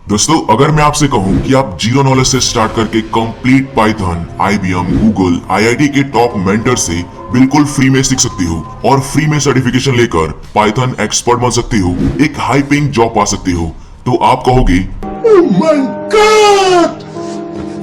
दोस्तों, अगर मैं आपसे कहूं कि आप जीरो नॉलेज से स्टार्ट करके complete Python, IBM, Google, IIT के टॉप मेंटर से बिल्कुल फ्री में सीख सकती हो और फ्री में सर्टिफिकेशन लेकर पाइथन एक्सपर्ट बन सकती हो, एक हाई पेइंग जॉब पा सकती हो, तो आप कहोगे Oh my God!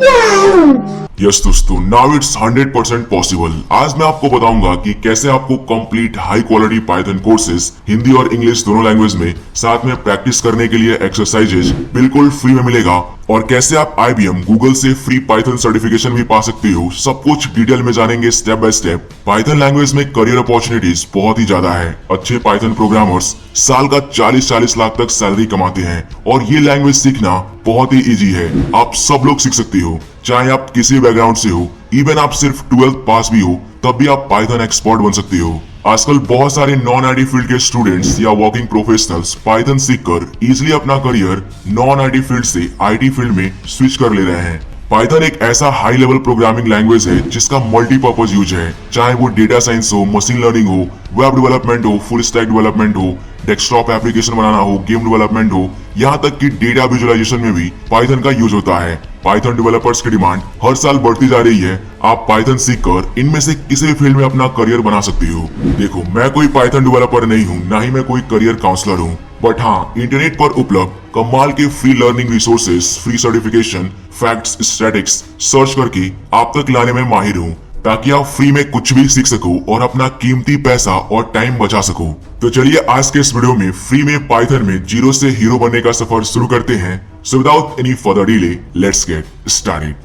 Wow! Yes दोस्तों, नाउ इट्स 100% पॉसिबल। आज मैं आपको बताऊंगा कि कैसे आपको complete high quality Python courses Hindi और इंग्लिश दोनों लैंग्वेज में साथ में प्रैक्टिस करने के लिए एक्सरसाइजेज बिल्कुल फ्री में मिलेगा और कैसे आप आईबीएम, गूगल से फ्री पाइथन सर्टिफिकेशन भी पा सकती हो। सब कुछ डिटेल में जानेंगे step by step. Python language में करियर अपॉर्चुनिटीज बहुत ही ज्यादा है। अच्छे पाइथन प्रोग्रामर्स साल का 40-40 लाख तक सैलरी कमाते हैं और ये लैंग्वेज सीखना बहुत ही इजी है। आप सब लोग सीख सकती हो, चाहे आप किसी बैकग्राउंड से हो, इवन आप सिर्फ 12th पास भी हो, तब भी आप पाइथन एक्सपर्ट बन सकती हो। आजकल बहुत सारे नॉन आईटी फील्ड के स्टूडेंट्स या वर्किंग प्रोफेशनल्स पाइथन सीखकर इजीली अपना करियर नॉन आईटी फील्ड से आईटी फील्ड में स्विच कर ले रहे हैं। पाइथन एक ऐसा हाई लेवल प्रोग्रामिंग लैंग्वेज है जिसका मल्टीपर्पज यूज है, चाहे वो डेटा साइंस हो, मशीन लर्निंग हो, वेब डेवलपमेंट हो, फुल स्टैक डेवलपमेंट हो, डेस्कटॉप एप्लीकेशन बनाना हो, गेम डेवलपमेंट हो, यहाँ तक कि डेटा विजुअलाइजेशन में भी पाइथन का यूज होता है। पाइथन डेवलपर्स की डिमांड हर साल बढ़ती जा रही है। आप पाइथन सीखकर इनमें से किसी भी फील्ड में अपना करियर बना सकती हो। देखो, मैं कोई पाइथन डेवलपर नहीं हूँ, ना ही मैं कोई करियर काउंसलर हूँ, बट हाँ, इंटरनेट पर उपलब्ध कमाल के free learning resources, free certification, facts, statics search करके आप तक लाने में माहिर हूँ, ताकि आप फ्री में कुछ भी सीख सको और अपना कीमती पैसा और टाइम बचा सको। तो चलिए आज के इस वीडियो में फ्री में पाइथन में जीरो से हीरो बनने का सफर शुरू करते हैं। So without any further delay, let's get started.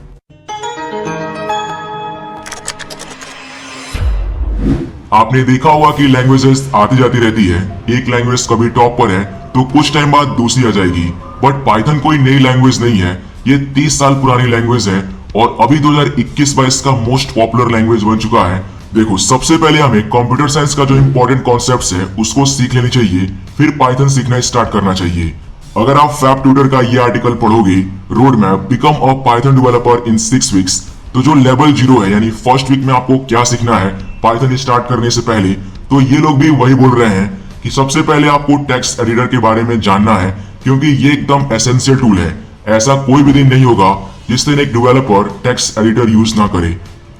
आपने देखा होगा कि लैंग्वेजेस आती जाती रहती है। एक लैंग्वेज कभी टॉप पर है तो कुछ टाइम बाद दूसरी आ जाएगी, बट पाइथन कोई नई लैंग्वेज नहीं है। ये 30 साल पुरानी लैंग्वेज है और अभी 2021-22 का मोस्ट पॉपुलर लैंग्वेज बन चुका है। देखो, सबसे पहले हमें कंप्यूटर साइंस का जो इंपॉर्टेंट कॉन्सेप्ट्स है उसको सीख लेनी चाहिए, फिर पाइथन सीखना स्टार्ट करना चाहिए। अगर आप फैब ट्यूटर का ये आर्टिकल पढ़ोगे, road map become a Python developer in 6 weeks, तो जो लेवल 0 है यानी फर्स्ट वीक में आपको क्या सीखना है पाइथन स्टार्ट करने से पहले, तो ये लोग भी वही बोल रहे हैं कि सबसे पहले आपको टेक्स्ट एडिटर के बारे में जानना है, क्योंकि ये एकदम एसेंशियल टूल है। ऐसा कोई भी दिन नहीं होगा जिस दिन एक डेवलपर टेक्स्ट एडिटर यूज ना करे।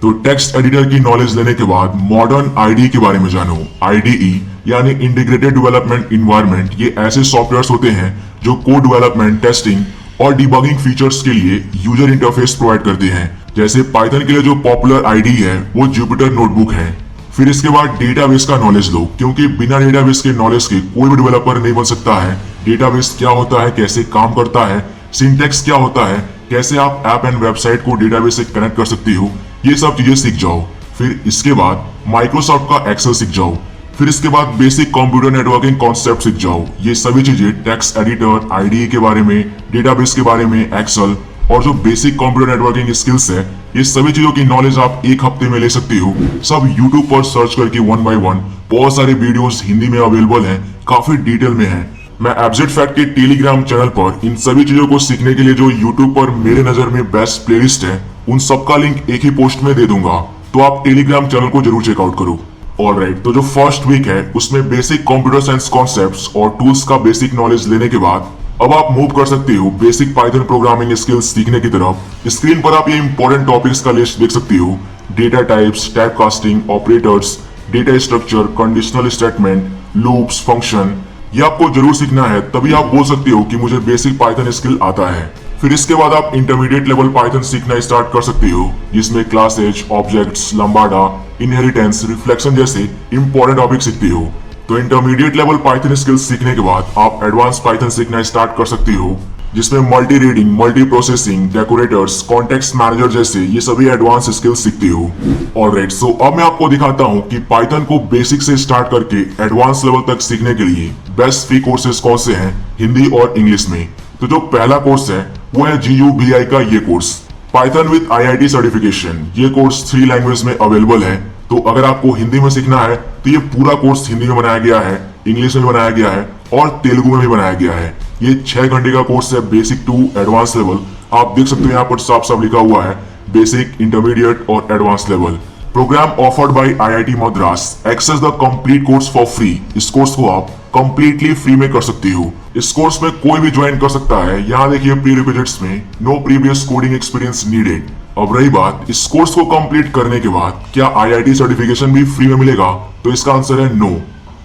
तो टेक्स्ट एडिटर की नॉलेज लेने के बाद मॉडर्न आईडी के बारे में जानो। आईडीई यानी इंटीग्रेटेड डेवलपमेंट इन्वायरमेंट, ये ऐसे सॉफ्टवेयर्स होते हैं जो कोड डेवलपमेंट, टेस्टिंग और डिबगिंग फीचर्स के लिए यूजर इंटरफेस प्रोवाइड करते हैं। जैसे पाइथन के लिए जो पॉपुलर आईडी है वो जुपिटर नोटबुक है। फिर इसके बाद डेटाबेस का नॉलेज लो, क्योंकि बिना डेटाबेस के नॉलेज के कोई भी डेवलपर नहीं बन सकता है। डेटाबेस क्या होता है, कैसे काम करता है, सिंटैक्स क्या होता है, कैसे आप ऐप एंड वेबसाइट को डेटाबेस से कनेक्ट कर सकती हो, ये सब चीजें सीख जाओ। फिर इसके बाद माइक्रोसॉफ्ट का एक्सेल सीख जाओ। फिर इसके बाद बेसिक कंप्यूटर नेटवर्किंग कॉन्सेप्ट सीख जाओ। ये सभी चीजें टेक्स्ट एडिटर, आईडीई के बारे में, डेटाबेस के बारे में, एक्सेल और जो बेसिक कंप्यूटर नेटवर्किंग स्किल्स है, ये सभी चीजों की नॉलेज आप एक हफ्ते में ले सकती हो। सब यूट्यूब पर सर्च करके 1 by 1 बहुत सारे वीडियोस हिंदी में अवेलेबल हैं, काफी डिटेल में है। मैं एब्जेक्ट फैक्ट के टेलीग्राम चैनल पर इन सभी चीजों को सीखने के लिए जो यूट्यूब पर मेरे नजर में बेस्ट प्लेलिस्ट है, उन सबका लिंक एक ही पोस्ट में दे दूंगा, तो आप टेलीग्राम चैनल को जरूर चेकआउट करो। ऑलराइट, तो जो फर्स्ट वीक है उसमें बेसिक कंप्यूटर साइंस कॉन्सेप्ट्स और टूल्स का बेसिक नॉलेज लेने के बाद अब आप मूव कर सकते हो बेसिक पाइथन प्रोग्रामिंग स्किल्स सीखने की तरफ। स्क्रीन पर आप ये इंपॉर्टेंट टॉपिक्स का लिस्ट देख सकती हो। Data types, type casting, operators, data structure, conditional statement, loops, function, ये आपको जरूर सीखना है, तभी आप बोल सकते हो कि मुझे बेसिक पाइथन स्किल आता है। फिर इसके बाद आप इंटरमीडिएट लेवल पाइथन सीखना स्टार्ट कर सकती हो, जिसमें क्लासेज, ऑब्जेक्ट्स, लंबाडा, इनहेरिटेंस, रिफ्लेक्शन जैसे इंपॉर्टेंट टॉपिक सीखती हो। तो इंटरमीडिएट लेवल पाइथन स्किल्स सीखने के बाद आप एडवांस पाइथन सीखना स्टार्ट कर सकती हो, जिसमें multi reading, multi processing, decorators, context manager जैसे ये सभी एडवांस स्किल्स सीखती हो। ऑलराइट, सो अब मैं आपको दिखाता हूँ कि पाइथन को बेसिक से स्टार्ट करके एडवांस लेवल तक सीखने के लिए बेस्ट फ्री कोर्सेज कौन से हैं हिंदी और इंग्लिश में। तो जो पहला कोर्स है वो है GUBI का ये course, Python with IIT certification. ये कोर्स 3 लैंग्वेज में अवेलेबल है। तो अगर आपको हिंदी में सीखना है तो ये पूरा कोर्स हिंदी में बनाया गया है, इंग्लिश में बनाया गया है और तेलुगु में भी बनाया गया है। ये 6 घंटे का कोर्स है, बेसिक टू एडवांस लेवल। आप देख सकते हो यहाँ पर साफ साफ लिखा हुआ है बेसिक, इंटरमीडिएट और advance level. Programme offered by IIT Madras. Access the complete course for free. इस कोर्स को आप कंप्लीटली फ्री में कर सकती हो इस कोर्स में कोई भी ज्वाइन कर सकता है। यहाँ देखिए प्रीरिक्विजिट्स में no previous coding experience needed. अब रही बात इस कोर्स को कंप्लीट करने के बाद क्या आईआईटी सर्टिफिकेशन भी फ्री में मिलेगा, तो इसका आंसर है नो।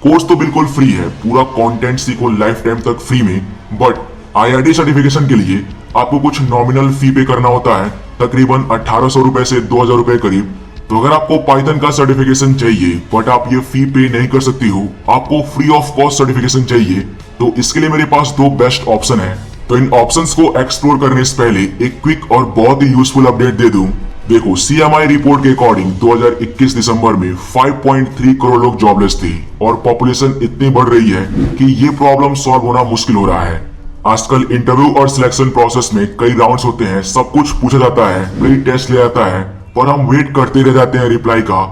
कोर्स तो बिल्कुल फ्री है, पूरा कंटेंट सीखो लाइफ टाइम तक फ्री में, बट आईआईटी सर्टिफिकेशन के लिए आपको कुछ नॉमिनल फी पे करना होता है, तकरीबन 1800 रुपए से 2000 रुपए करीब। तो अगर आपको पाइथन का सर्टिफिकेशन चाहिए बट आप ये फी पे नहीं कर सकती हो, आपको फ्री ऑफ कॉस्ट सर्टिफिकेशन चाहिए, तो इसके लिए मेरे पास दो बेस्ट ऑप्शन है। तो इन ऑप्शंस को एक्सप्लोर करने से पहले एक क्विक और बहुत ही यूजफुल अपडेट दे दूं। देखो सीएमआई रिपोर्ट के अकॉर्डिंग 2021 दिसंबर में 5.3 करोड़ लोग जॉबलेस थे और पॉपुलेशन इतनी बढ़ रही है कि ये प्रॉब्लम सॉल्व होना मुश्किल हो रहा है। आजकल इंटरव्यू और सिलेक्शन प्रोसेस में कई राउंड्स होते हैं, सब कुछ पूछा जाता है, कई टेस्ट लिया जाता है, पर हम वेट करते रह जाते हैं रिप्लाई का,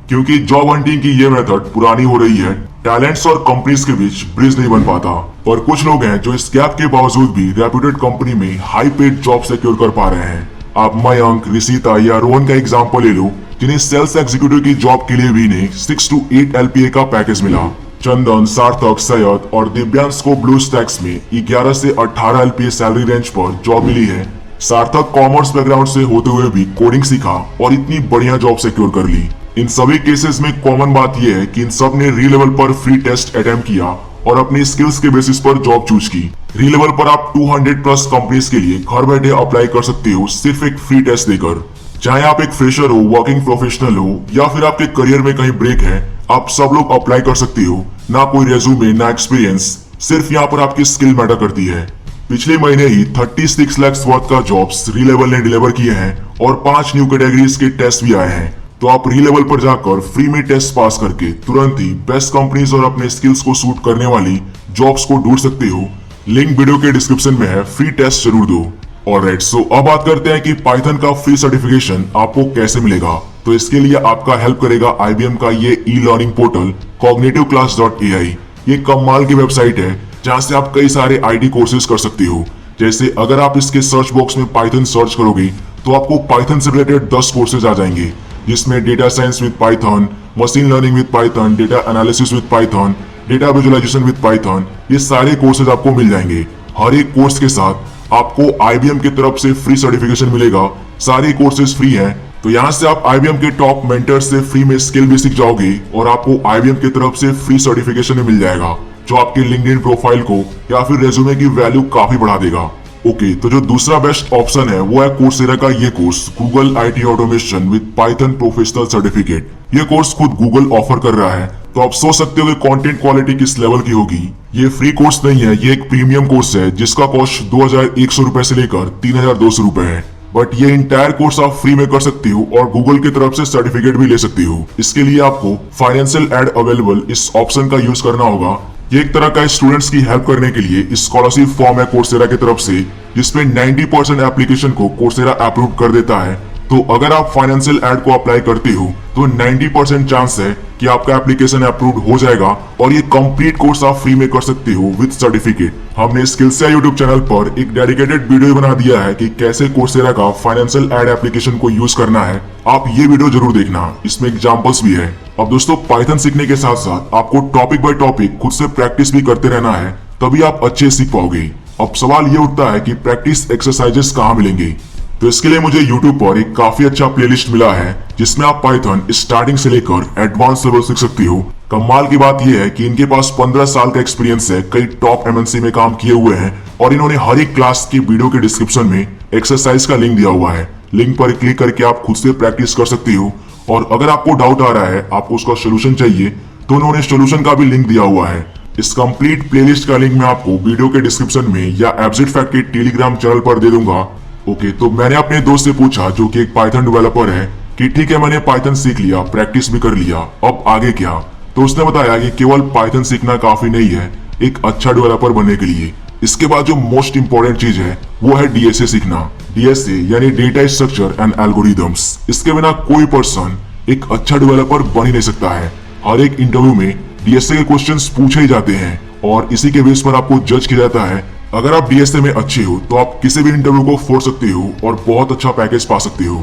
क्योंकि जॉब हंटिंग की ये मेथड पुरानी हो रही है। टैलेंट्स और कंपनीज के बीच ब्रिज नहीं बन पाता। और कुछ लोग हैं जो इस गैप के बावजूद भी रेप्यूटेड कंपनी में हाई पेड जॉब सिक्योर कर पा रहे हैं। आप मयंक, रिसीता या रोहन का एग्जांपल ले लो, जिन्हें सेल्स एग्जीक्यूटिव की जॉब के लिए भी ने 6 to 8 LPA का पैकेज मिला। चंदन, सार्थक, सैयद और दिव्यांश को ब्लू स्टैक्स में 11 से 18 LPA सैलरी रेंज पर जॉब मिली है। सार्थक कॉमर्स बैकग्राउंड से होते हुए भी कोडिंग सीखा और इतनी बढ़िया जॉब सिक्योर कर ली। इन सभी केसेस में कॉमन बात यह है कि इन सब ने री लेवल पर फ्री टेस्ट अटेम्प्ट किया और अपनी स्किल्स के बेसिस पर जॉब चूज की। री लेवल पर आप 200 प्लस कंपनीज के लिए घर बैठे अप्लाई कर सकते हो सिर्फ एक फ्री टेस्ट देकर। चाहे आप एक फ्रेशर हो, वर्किंग प्रोफेशनल हो या फिर आपके करियर में कहीं ब्रेक है, आप सब लोग अप्लाई कर सकते हो। ना कोई रेज्यूमे, ना एक्सपीरियंस, सिर्फ यहाँ पर आपकी स्किल मैटर करती है। पिछले महीने ही 36 लाख वर्थ का जॉब्स री लेवल ने डिलीवर किए हैं और 5 न्यू कैटेगरीज के टेस्ट भी आए हैं। तो आप री लेवल पर जाकर फ्री में टेस्ट पास करके तुरंत ही बेस्ट कंपनीज और अपने स्किल्स को सूट करने वाली जॉब्स को ढूंढ सकते हो। लिंक वीडियो के डिस्क्रिप्शन में है, फ्री टेस्ट जरूर दो। ऑलराइट, सो अब बात करते हैं कि पाइथन का फ्री सर्टिफिकेशन आपको कैसे मिलेगा। तो इसके लिए आपका हेल्प करेगा IBM का ये ई-लर्निंग पोर्टल cognitiveclass.ai। ये कमाल की वेबसाइट है जहां से आप कई सारे IT कोर्सेज कर सकते हो। जैसे अगर आप इसके सर्च बॉक्स में पाइथन सर्च करोगे तो आपको पाइथन से रिलेटेड 10 कोर्सेज आ जाएंगे, जिसमें data science with Python, machine learning with Python, data analysis with Python, data visualisation with Python, ये सारे कोर्सेज आपको मिल जाएंगे। हर एक कोर्स के साथ आपको IBM की तरफ से फ्री सर्टिफिकेशन मिलेगा। सारे कोर्सेज फ्री हैं, तो यहाँ से आप IBM के टॉप मेंटर से फ्री में स्किल भी सीख जाओगे और आपको IBM की तरफ से फ्री सर्टिफिकेशन भी मिल जाएगा, जो आपके लिंक्डइन प्रोफाइल को या फिर रेज्यूमे की वैल्यू काफी बढ़ा देगा। ओके, तो जो दूसरा बेस्ट ऑप्शन है वो है कोर्सेरा का ये course Google IT automation with Python professional certificate. ये कोर्स खुद गूगल ऑफर कर रहा है, तो आप सोच सकते हो कि कंटेंट क्वालिटी किस लेवल की होगी। ये फ्री कोर्स नहीं है, ये एक प्रीमियम कोर्स है जिसका कॉस्ट 2100 रुपए से लेकर 3200 रुपए है। बट ये इंटायर कोर्स आप फ्री में कर सकती हो और गूगल की तरफ से सर्टिफिकेट भी ले सकती हो। इसके लिए आपको फाइनेंशियल एड अवेलेबल इस ऑप्शन का यूज करना होगा। ये एक तरह का स्टूडेंट्स की हेल्प करने के लिए स्कॉलरशिप फॉर्म है कोर्सेरा की तरफ से, जिसमें 90% एप्लीकेशन को कोर्सेरा अप्रूव कर देता है। तो अगर आप फाइनेंशियल एड को अप्लाई करते हो तो 90% चांस है कि आपका एप्लीकेशन अप्रूव हो जाएगा और ये कंप्लीट कोर्स आप फ्री में कर सकते हो विद सर्टिफिकेट। हमने स्किल्स यूट्यूब चैनल पर एक डेडिकेटेड वीडियो बना दिया है कि कैसे कोर्सेरा का फाइनेंशियल एड एप्लीकेशन को यूज करना है। आप ये वीडियो जरूर देखना, इसमें एग्जांपल्स भी है। अब दोस्तों, पाइथन सीखने के साथ साथ आपको टॉपिक बाय टॉपिक खुद से प्रैक्टिस भी करते रहना है, तभी आप अच्छे सीख पाओगे। अब सवाल ये उठता है कि प्रैक्टिस एक्सरसाइजेस कहाँ मिलेंगे। तो इसके लिए मुझे YouTube पर एक काफी अच्छा प्लेलिस्ट मिला है जिसमें आप पाइथन स्टार्टिंग से लेकर एडवांस लेवल सीख सकती हो। कमाल की बात यह है कि इनके पास 15 साल का एक्सपीरियंस है, कई टॉप MNC में काम किए हुए हैं और इन्होंने हर एक क्लास की वीडियो के डिस्क्रिप्शन में एक्सरसाइज का लिंक दिया हुआ है। लिंक पर क्लिक करके आप खुद से प्रैक्टिस कर सकती हो और अगर आपको डाउट आ रहा है, आपको उसका सोल्यूशन चाहिए, तो उन्होंने सोल्यूशन का भी लिंक दिया हुआ है। इस कंप्लीट प्लेलिस्ट का लिंक मैं आपको वीडियो के डिस्क्रिप्शन में या एब्जिट फैक्ट के टेलीग्राम चैनल पर दे दूंगा। ओके, तो मैंने अपने दोस्त से पूछा जो कि एक पाइथन डेवलपर है कि ठीक है, मैंने पाइथन सीख लिया, प्रैक्टिस भी कर लिया, अब आगे क्या। तो उसने बताया कि केवल पाइथन सीखना काफी नहीं है एक अच्छा डेवलपर बनने के लिए। इसके बाद जो मोस्ट इंपॉर्टेंट चीज है वो है DSA सीखना। DSA यानी डेटा स्ट्रक्चर एंड एल्गोरिथम्स। इसके बिना कोई पर्सन एक अच्छा डेवलपर बन ही नहीं सकता है। हर एक इंटरव्यू में DSA के क्वेश्चंस पूछे ही जाते हैं और इसी के बेस पर आपको जज किया जाता है। अगर आप DSA में अच्छे हो तो आप किसी भी इंटरव्यू को फोड़ सकते हो और बहुत अच्छा पैकेज पा सकते हो।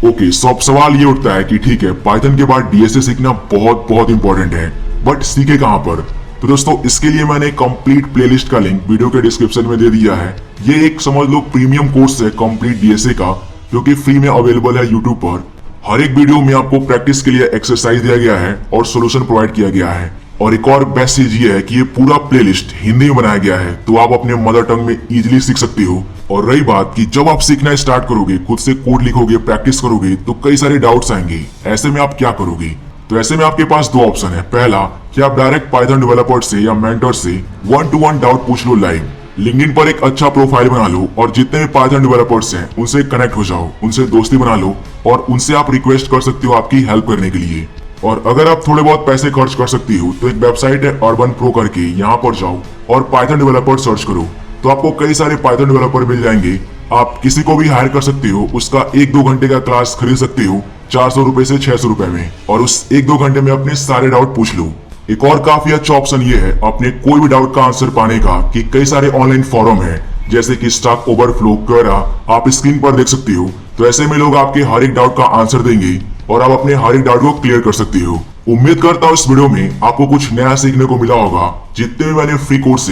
ओके, सो अब सवाल ये उठता है कि ठीक है, पाइथन के बाद DSA सीखना बहुत बहुत इंपॉर्टेंट है, बट सीखे कहाँ पर। तो दोस्तों इसके लिए मैंने कंप्लीट प्लेलिस्ट का लिंक वीडियो के डिस्क्रिप्शन में दे दिया है। ये एक समझ लो प्रीमियम कोर्स है कंप्लीट डीएसए का, जो कि फ्री में अवेलेबल है यूट्यूब पर। हर एक वीडियो में आपको प्रैक्टिस के लिए एक्सरसाइज दिया गया है और सोल्यूशन प्रोवाइड किया गया है। और एक और बेस्ट चीज ये है कि ये पूरा प्लेलिस्ट हिंदी में बनाया गया है, तो आप अपने मदर टंग में इजीली सीख सकते हो। और रही बात कि जब आप सीखना स्टार्ट करोगे, खुद से कोड लिखोगे, प्रैक्टिस करोगे, तो कई सारे डाउट्स आएंगे। ऐसे में आप क्या करोगे? तो ऐसे में आपके पास दो ऑप्शन है। पहला कि आप डायरेक्ट पाइथन डेवलपर से या मेंटर से 1-to-1 डाउट पूछ लो लाइव। लिंक्डइन पर एक अच्छा प्रोफाइल बना लो और जितने भी पाइथन डेवलपर्स हैं उनसे कनेक्ट हो जाओ, उनसे दोस्ती बना लो और उनसे आप रिक्वेस्ट कर सकते हो आपकी हेल्प करने के लिए। और अगर आप थोड़े बहुत पैसे खर्च कर सकती हो तो एक वेबसाइट है अर्बन प्रो करके, यहाँ पर जाओ और पाइथन डेवलपर सर्च करो तो आपको कई सारे पाइथन डेवलपर मिल जाएंगे। आप किसी को भी हायर कर सकते हो, उसका 1-2 घंटे का क्लास खरीद सकते हो 400 रुपए से 600 रुपए में, और उस 1-2 घंटे में अपने सारे डाउट पूछ लो। एक और काफी अच्छा ऑप्शन ये है अपने कोई भी डाउट का आंसर पाने का कि कई सारे ऑनलाइन फॉरम है, जैसे कि स्टैक ओवरफ्लो, क्वेरा, आप स्क्रीन पर देख सकते हो। तो ऐसे में लोग आपके हर एक डाउट का आंसर देंगे और आप अपने हर एक डाउट को क्लियर कर सकते हो। उम्मीद करता हूँ इस वीडियो में आपको कुछ नया सीखने को मिला होगा। जितने भी मैंने फ्री कोर्स